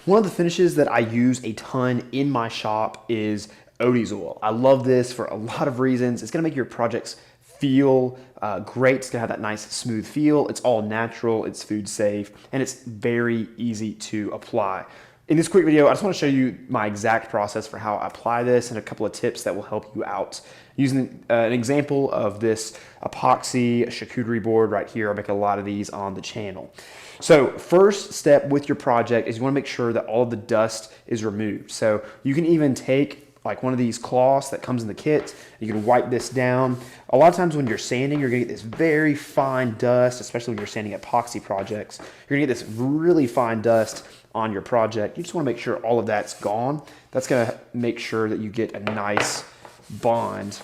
One of the finishes that I use a ton in my shop is Odie's oil. I love this for a lot of reasons. It's gonna make your projects feel great. It's gonna have that nice smooth feel. It's all natural, it's food safe, and it's very easy to apply. In this quick video, I just want to show you my exact process for how I apply this and a couple of tips that will help you out. Using an example of this epoxy charcuterie board right here, I make a lot of these on the channel. So first step with your project is you want to make sure that all of the dust is removed. So you can even take like one of these cloths that comes in the kit. You can wipe this down. A lot of times when you're sanding, you're gonna get this very fine dust, especially when you're sanding epoxy projects. You're gonna get this really fine dust on your project. You just wanna make sure all of that's gone. That's gonna make sure that you get a nice bond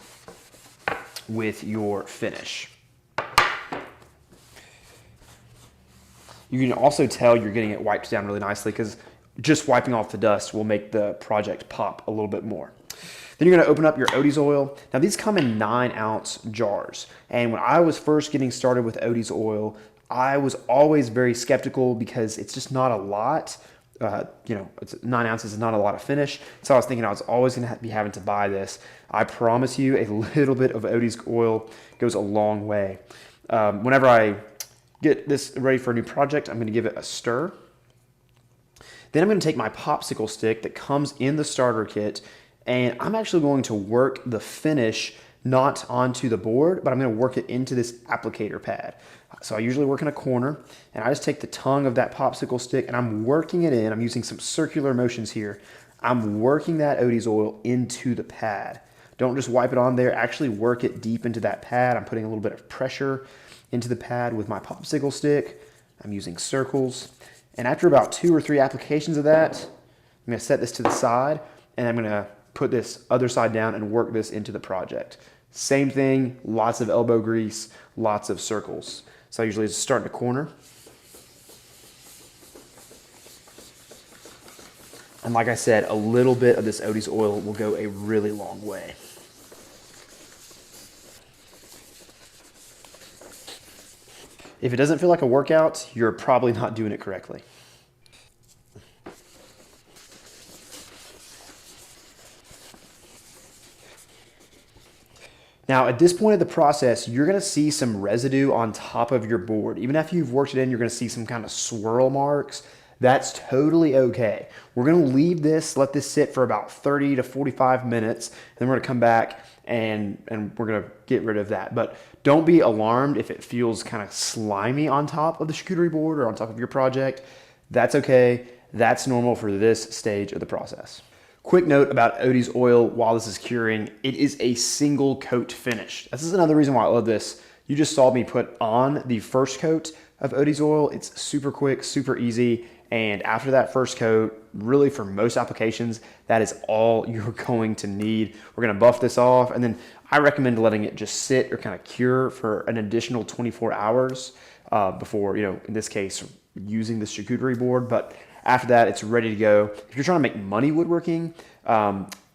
with your finish. You can also tell you're getting it wiped down really nicely because just wiping off the dust will make the project pop a little bit more. Then you're gonna open up your Odie's oil. Now these come in 9-ounce jars. And when I was first getting started with Odie's oil, I was always very skeptical because it's just not a lot. It's 9 ounces is not a lot of finish. So I was thinking I was always gonna be having to buy this. I promise you a little bit of Odie's oil goes a long way. Whenever I get this ready for a new project, I'm gonna give it a stir. Then I'm going to take my popsicle stick that comes in the starter kit, and I'm actually going to work the finish not onto the board, but I'm going to work it into this applicator pad. So I usually work in a corner, and I just take the tongue of that popsicle stick and I'm working it in. I'm using some circular motions here. I'm working that Odie's oil into the pad. Don't just wipe it on there, actually work it deep into that pad. I'm putting a little bit of pressure into the pad with my popsicle stick. I'm using circles. And after about 2 or 3 applications of that, I'm gonna set this to the side and I'm gonna put this other side down and work this into the project. Same thing, lots of elbow grease, lots of circles. So I usually just start in a corner. And like I said, a little bit of this Odie's oil will go a really long way. If it doesn't feel like a workout, you're probably not doing it correctly. Now, at this point of the process, you're gonna see some residue on top of your board. Even after you've worked it in, you're gonna see some kind of swirl marks. That's totally okay. We're gonna leave this, let this sit for about 30 to 45 minutes, and then we're gonna come back and we're gonna get rid of that. But don't be alarmed if it feels kind of slimy on top of the charcuterie board or on top of your project. That's okay. That's normal for this stage of the process. Quick note about Odie's oil while this is curing, it is a single coat finish. This is another reason why I love this. You just saw me put on the first coat of Odie's oil. It's super quick, super easy. And after that first coat, really for most applications, that is all you're going to need. We're gonna buff this off, and then I recommend letting it just sit or kind of cure for an additional 24 hours before, in this case, using the charcuterie board. But after that, it's ready to go. If you're trying to make money woodworking,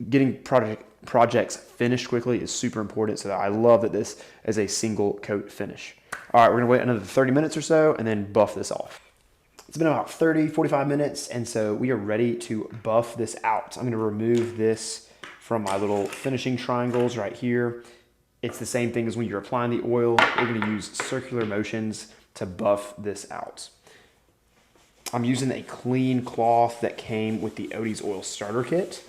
getting projects finished quickly is super important. So I love that this is a single coat finish. All right, we're gonna wait another 30 minutes or so and then buff this off. It's been about 30, 45 minutes, and so we are ready to buff this out. I'm gonna remove this from my little finishing triangles right here. It's the same thing as when you're applying the oil. We're gonna use circular motions to buff this out. I'm using a clean cloth that came with the Odie's oil starter kit.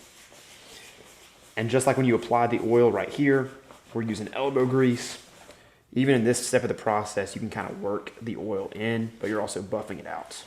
And just like when you apply the oil right here, we're using elbow grease. Even in this step of the process, you can kind of work the oil in, but you're also buffing it out.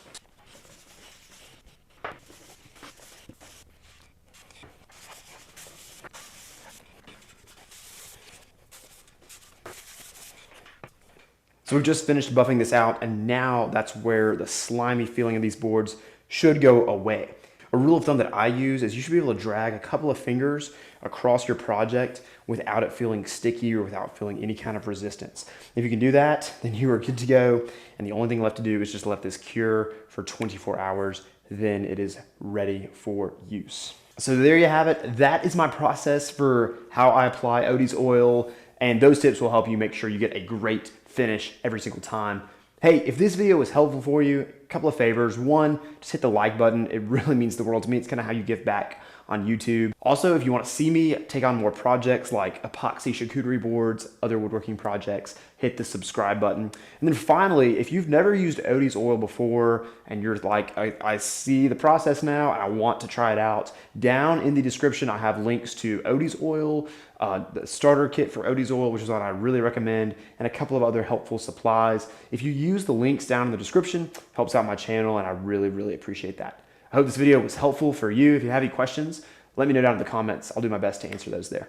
So we've just finished buffing this out, and now that's where the slimy feeling of these boards should go away. A rule of thumb that I use is you should be able to drag a couple of fingers across your project without it feeling sticky or without feeling any kind of resistance. If you can do that, then you are good to go, and the only thing left to do is just let this cure for 24 hours, then it is ready for use. So there you have it. That is my process for how I apply Odie's oil, and those tips will help you make sure you get a great finish every single time Hey, if this video was helpful for you, a couple of favors. One, just hit the like button. It really means the world to me. It's kind of how you give back on YouTube. Also, if you want to see me take on more projects like epoxy charcuterie boards, other woodworking projects, hit the subscribe button. And then finally, if you've never used Odie's oil before and you're like, I see the process now and I want to try it out, down in the description, I have links to Odie's oil, the starter kit for Odie's oil, which is what I really recommend, and a couple of other helpful supplies. If you use the links down in the description, helps out my channel, and I really, really appreciate that. I hope this video was helpful for you. If you have any questions, let me know down in the comments. I'll do my best to answer those there.